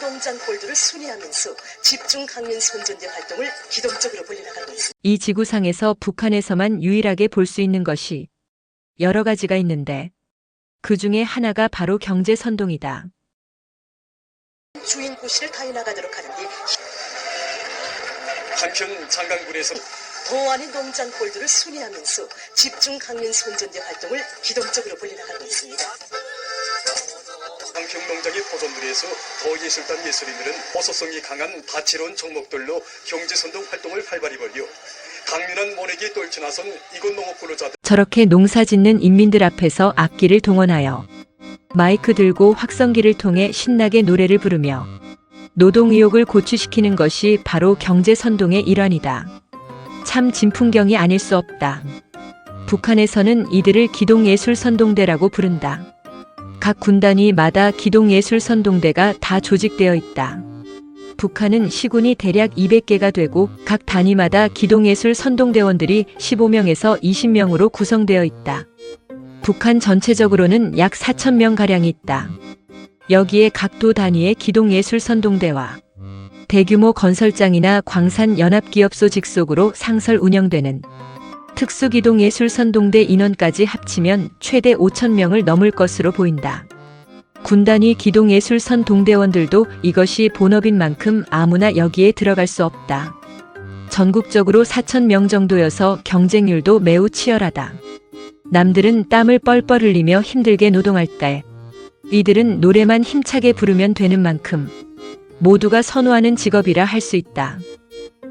농장 꼴들을 순회하면서 집중 강연 선전대 활동을 기동적으로 벌려나가고 있습니다. 이 지구상에서 북한에서만 유일하게 볼 수 있는 것이 여러 가지가 있는데 그 중에 하나가 바로 경제선동이다. 주인 고시를 다해나가도록 하는데 한편 장강군에서 도안의 농장 꼴들을 순회하면서 집중 강연 선전대 활동을 기동적으로 벌려나가고 있습니다. 한평농장의 포도물에서 도예술단 예술인들은 호소성이 강한 다채로운 종목들로 경제선동 활동을 활발히 벌여 강렬한 모내기에 떨쳐나선 이곳 농업근로자들 저렇게 농사 짓는 인민들 앞에서 악기를 동원하여 마이크 들고 확성기를 통해 신나게 노래를 부르며 노동의욕을 고취시키는 것이 바로 경제선동의 일환이다. 참 진풍경이 아닐 수 없다. 북한에서는 이들을 기동예술선동대라고 부른다. 각 군단위마다 기동예술선동대가 다 조직되어 있다. 북한은 시군이 대략 200개가 되고 각 단위마다 기동예술선동대원들이 15명에서 20명으로 구성되어 있다. 북한 전체적으로는 약 4,000명가량이 있다. 여기에 각 도 단위의 기동예술선동대와 대규모 건설장이나 광산연합기업소 직속으로 상설 운영되는 특수기동예술선동대 인원까지 합치면 최대 5,000명을 넘을 것으로 보인다. 군단위 기동예술선동대원들도 이것이 본업인 만큼 아무나 여기에 들어갈 수 없다. 전국적으로 4,000명 정도여서 경쟁률도 매우 치열하다. 남들은 땀을 뻘뻘 흘리며 힘들게 노동할 때 이들은 노래만 힘차게 부르면 되는 만큼 모두가 선호하는 직업이라 할 수 있다.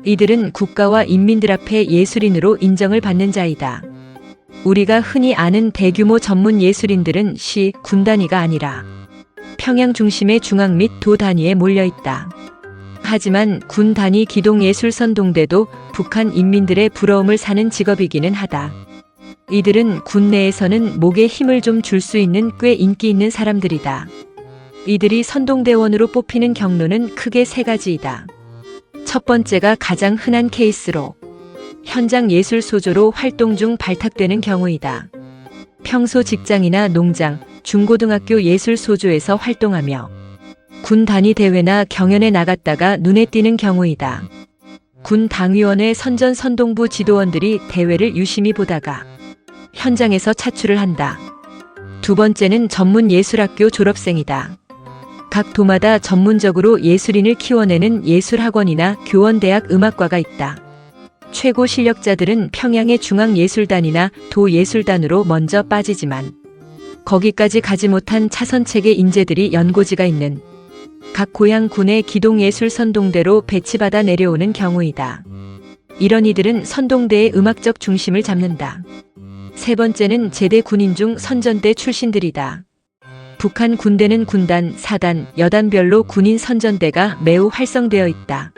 이들은 국가와 인민들 앞에 예술인으로 인정을 받는 자이다. 우리가 흔히 아는 대규모 전문 예술인들은 시, 군 단위가 아니라 평양 중심의 중앙 및 도 단위에 몰려 있다. 하지만 군 단위 기동예술선동대도 북한 인민들의 부러움을 사는 직업이기는 하다. 이들은 군 내에서는 목에 힘을 좀 줄 수 있는 꽤 인기 있는 사람들이다. 이들이 선동대원으로 뽑히는 경로는 크게 세 가지이다. 첫 번째가 가장 흔한 케이스로 현장 예술소조로 활동 중 발탁되는 경우이다. 평소 직장이나 농장, 중고등학교 예술소조에서 활동하며 군 단위 대회나 경연에 나갔다가 눈에 띄는 경우이다. 군 당위원회 선전선동부 지도원들이 대회를 유심히 보다가 현장에서 차출을 한다. 두 번째는 전문예술학교 졸업생이다. 각 도마다 전문적으로 예술인을 키워내는 예술학원이나 교원대학 음악과가 있다. 최고 실력자들은 평양의 중앙예술단이나 도예술단으로 먼저 빠지지만 거기까지 가지 못한 차선책의 인재들이 연고지가 있는 각 고향 군의 기동예술선동대로 배치받아 내려오는 경우이다. 이런 이들은 선동대의 음악적 중심을 잡는다. 세 번째는 제대 군인 중 선전대 출신들이다. 북한 군대는 군단, 사단, 여단별로 군인 선전대가 매우 활성되어 있다.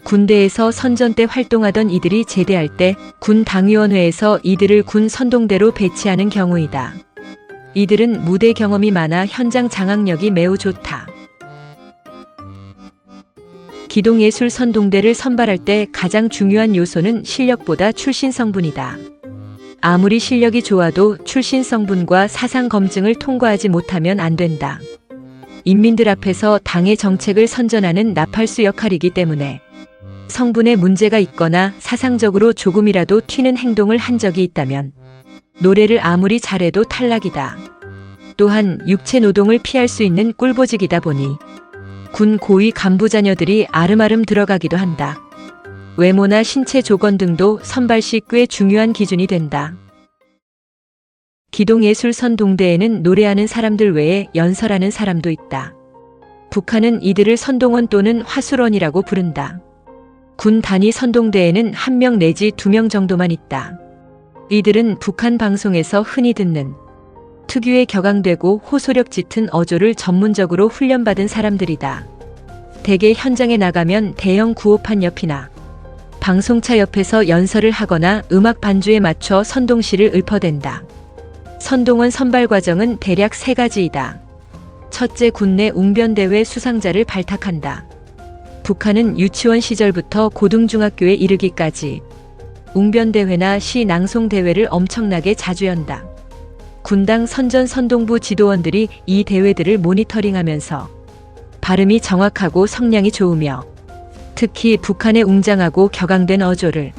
군대에서 선전대 활동하던 이들이 제대할 때 군 당위원회에서 이들을 군 선동대로 배치하는 경우이다. 이들은 무대 경험이 많아 현장 장악력이 매우 좋다. 기동예술선동대를 선발할 때 가장 중요한 요소는 실력보다 출신 성분이다. 아무리 실력이 좋아도 출신 성분과 사상 검증을 통과하지 못하면 안 된다. 인민들 앞에서 당의 정책을 선전하는 나팔수 역할이기 때문에 성분에 문제가 있거나 사상적으로 조금이라도 튀는 행동을 한 적이 있다면 노래를 아무리 잘해도 탈락이다. 또한 육체 노동을 피할 수 있는 꿀보직이다 보니 군 고위 간부 자녀들이 아름아름 들어가기도 한다. 외모나 신체 조건 등도 선발 시 꽤 중요한 기준이 된다. 기동예술선동대에는 노래하는 사람들 외에 연설하는 사람도 있다. 북한은 이들을 선동원 또는 화술원이라고 부른다. 군 단위 선동대에는 1명 내지 2명 정도만 있다. 이들은 북한 방송에서 흔히 듣는 특유의 격앙되고 호소력 짙은 어조를 전문적으로 훈련받은 사람들이다. 대개 현장에 나가면 대형 구호판 옆이나 방송차 옆에서 연설을 하거나 음악 반주에 맞춰 선동시를 읊어댄다. 선동원 선발 과정은 대략 3가지이다. 첫째, 군내 웅변대회 수상자를 발탁한다. 북한은 유치원 시절부터 고등중학교에 이르기까지 웅변대회나 시 낭송대회를 엄청나게 자주 연다. 군당 선전선동부 지도원들이 이 대회들을 모니터링하면서 발음이 정확하고 성량이 좋으며 특히 북한의 웅장하고 격앙된 어조를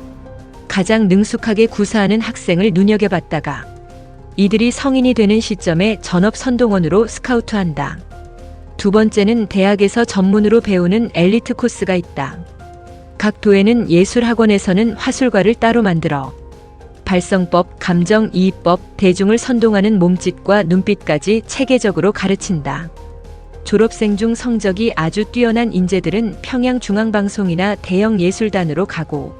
가장 능숙하게 구사하는 학생을 눈여겨봤다가 이들이 성인이 되는 시점에 전업 선동원으로 스카우트한다. 두 번째는 대학에서 전문으로 배우는 엘리트 코스가 있다. 각 도에는 예술학원에서는 화술과를 따로 만들어 발성법, 감정이입법, 대중을 선동하는 몸짓과 눈빛까지 체계적으로 가르친다. 졸업생 중 성적이 아주 뛰어난 인재들은 평양중앙방송이나 대형예술단으로 가고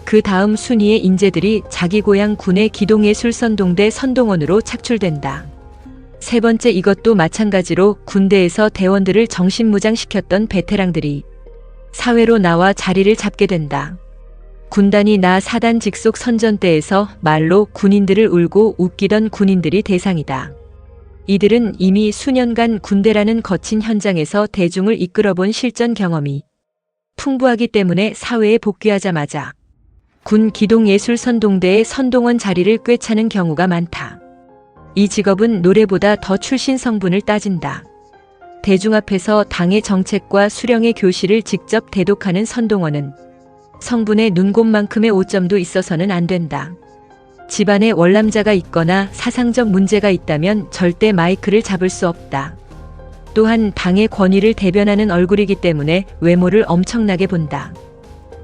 그 다음 순위의 인재들이 자기 고향 군의 기동예술선동대 선동원으로 착출된다. 세 번째, 이것도 마찬가지로 군대에서 대원들을 정신무장시켰던 베테랑들이 사회로 나와 자리를 잡게 된다. 군단이 나 사단 직속 선전대에서 말로 군인들을 울고 웃기던 군인들이 대상이다. 이들은 이미 수년간 군대라는 거친 현장에서 대중을 이끌어본 실전 경험이 풍부하기 때문에 사회에 복귀하자마자 군 기동예술선동대의 선동원 자리를 꿰차는 경우가 많다. 이 직업은 노래보다 더 출신 성분을 따진다. 대중 앞에서 당의 정책과 수령의 교실을 직접 대독하는 선동원은 성분의 눈곱만큼의 오점도 있어서는 안 된다. 집안에 월남자가 있거나 사상적 문제가 있다면 절대 마이크를 잡을 수 없다. 또한 당의 권위를 대변하는 얼굴이기 때문에 외모를 엄청나게 본다.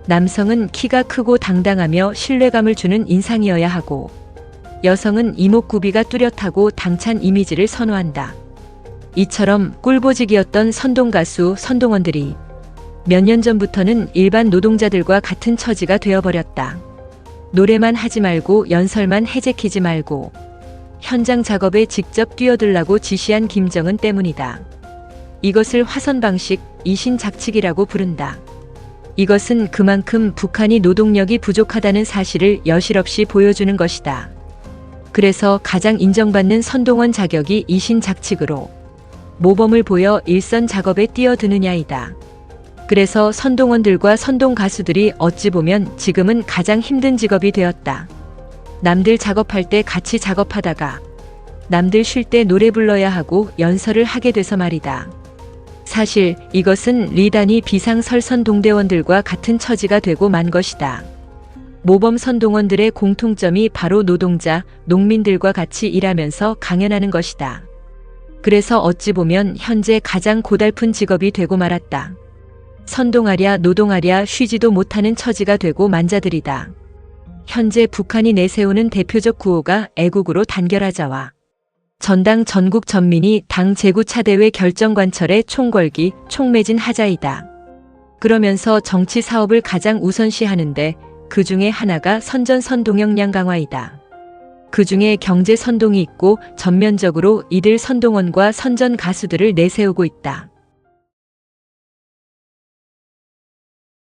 남성은 키가 크고 당당하며 신뢰감을 주는 인상이어야 하고 여성은 이목구비가 뚜렷하고 당찬 이미지를 선호한다. 이처럼 꿀보직이었던 선동가수, 선동원들이 몇 년 전부터는 일반 노동자들과 같은 처지가 되어버렸다. 노래만 하지 말고 연설만 해제키지 말고 현장 작업에 직접 뛰어들라고 지시한 김정은 때문이다. 이것을 화선 방식, 이신작칙이라고 부른다. 이것은 그만큼 북한이 노동력이 부족하다는 사실을 여실없이 보여주는 것이다. 그래서 가장 인정받는 선동원 자격이 이신작칙으로 모범을 보여 일선 작업에 뛰어드느냐이다. 그래서 선동원들과 선동 가수들이 어찌 보면 지금은 가장 힘든 직업이 되었다. 남들 작업할 때 같이 작업하다가 남들 쉴 때 노래 불러야 하고 연설을 하게 돼서 말이다. 사실 이것은 리단이 비상설선동대원들과 같은 처지가 되고 만 것이다. 모범 선동원들의 공통점이 바로 노동자, 농민들과 같이 일하면서 강연하는 것이다. 그래서 어찌 보면 현재 가장 고달픈 직업이 되고 말았다. 선동하랴 노동하랴 쉬지도 못하는 처지가 되고 만자들이다. 현재 북한이 내세우는 대표적 구호가 애국으로 단결하자와 전당 전국 전민이 당 제9차대회 결정관철에 총걸기, 총매진 하자이다. 그러면서 정치 사업을 가장 우선시하는데 그 중에 하나가 선전선 역량 강화이다. 그 중에 경제 선동이 있고 전면적으로 이들 선동원과 선전 가수들을 내세우고 있다.